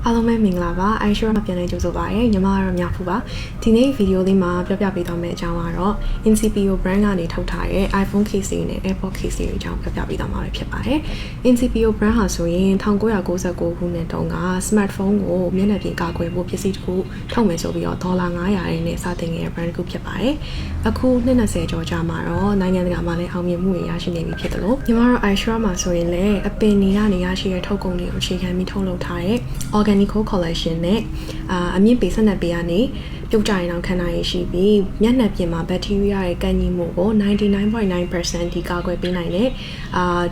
အားလုံးပဲမင်္ဂလာပါ iSure မှာပြန်လည်ကြိုဆိုပါရစေညီမကတော့မြဖူပါဒီနေ့ဗီဒီယိုလေးမှာပြောပြပေးသွားမယ့်အကြောင်းကတော့ Incipio brand ကနေထုတ်ထားတဲ့ iPhone case တွေနဲ့ AirPod case တွေအကြောင်းပြောပြပေးသွားမှာဖြစ်ပါတယ် Incipio brand ဟာဆိုရင်1999ခုနှစ်တုန်းက smartphone ကိုမျက်နှာပြင်ကာကွယ်ဖို့ပစ္စည်းတစ်ခုထုတ်မယ်ဆိုပြီးတော့$900နဲ့စတင်ခဲ့တဲ့ brand တစ်ခုဖြစ်ပါတယ်အခု20ကျော်ကြာမှာတော့နိုင်ငံတကာမှာလည်းအောင်မြင်မှုတွေရရှိနေပြီဖြစ်တယ်လို့ညီမတို့ iSure မှာဆိုရင်လည်းအပင်နေရရရှိတဲ့ထုတ်ကုန်တွေကိုအခြေခံပြီးထုတ်လုပ်ထားတဲ့ organic collection နဲ့အမြင့်ပေ12ပေကနေပြုတ်ကြရင်တော့ခန္ဓာရည်ရှိပြီးမျက်နှာပြင်မှာဘက်တီးရီးယားရဲ့ကန်ညီမှုကို 99.9% ဒီကာကွယ်ပေးနိုင်တဲ့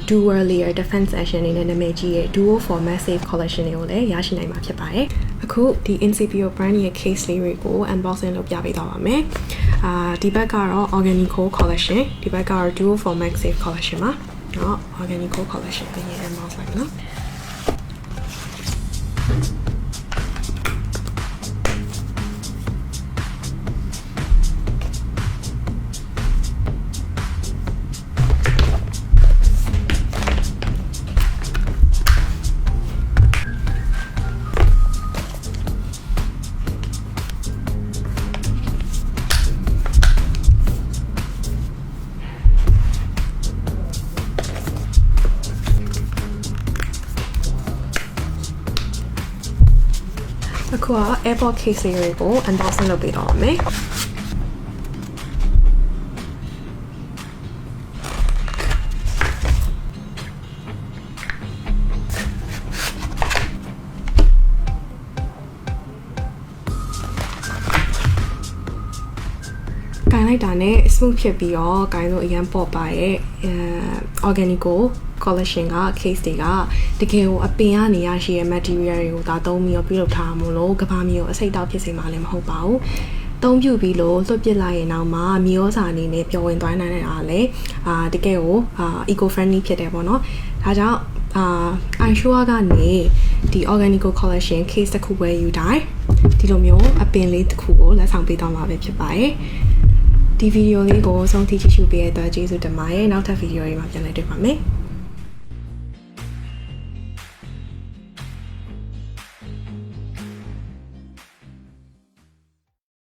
dual layer defense action နဲ့နာမည်ကြီးရဲ့ duo format safe collection တွေကိုလည်းရရှိနိုင်မှာဖြစ်ပါတယ်အခုဒီ Incipio brand ရဲ့ case လေးတွေကို unboxing လုပ်ပြပေးသွားပါမယ်ဒီဘက်ကတော့ organic collection ဒီဘက်ကတော့ duo format safe collection ပါเนาะ organic collection ကိုရေး unbox လိုက်နော်အခုက AirPod case တွေကို unboxing လုပ်ပေးတော့မယ်ကိုင်လိုက်တာနဲ့ smooth ဖြစ်ပြီးတော့ကိုင်လို့အရန်ပေါ့ပါရဲ့organic collection က case တွေကတကယ်ကိုအပင်ကနေရရှိတဲ့ material တွေကိုဒါသုံးပြီးတော့ပြုလုပ်ထားမို့လို့ကဘာမျိုးအစိတ်တောက်ဖြစ်စေမှာလည်းမဟုတ်ပါဘူးသုံးပြုပြီးလို့လွတ်ပစ်လိုက်ရင်တော့မှမျိုးစာအနေနဲ့ပျော်ဝင်သွားနိုင်တာလည်းတကယ်ကိုeco friendly ဖြစ်တယ်ပေါ့နော်ဒါကြောင့်iSure ကနေဒီ organic collection case တစ်ခုပဲယူတိုင်းဒီလိုမျိုးအပင်လေးတစ်ခုကိုလက်ဆောင်ပေးသွားမှာပဲဖြစ်ပါတယ်ဒီဗီဒီယိုလေးကိုဆုံးထိကြည့်ရှုပေးတဲ့အတွက်ကျေးဇူးတင်ပါတယ်နောက်ထပ်ဗီဒီယိုတွေမှာပြန်လည်တွေ့ပါမယ်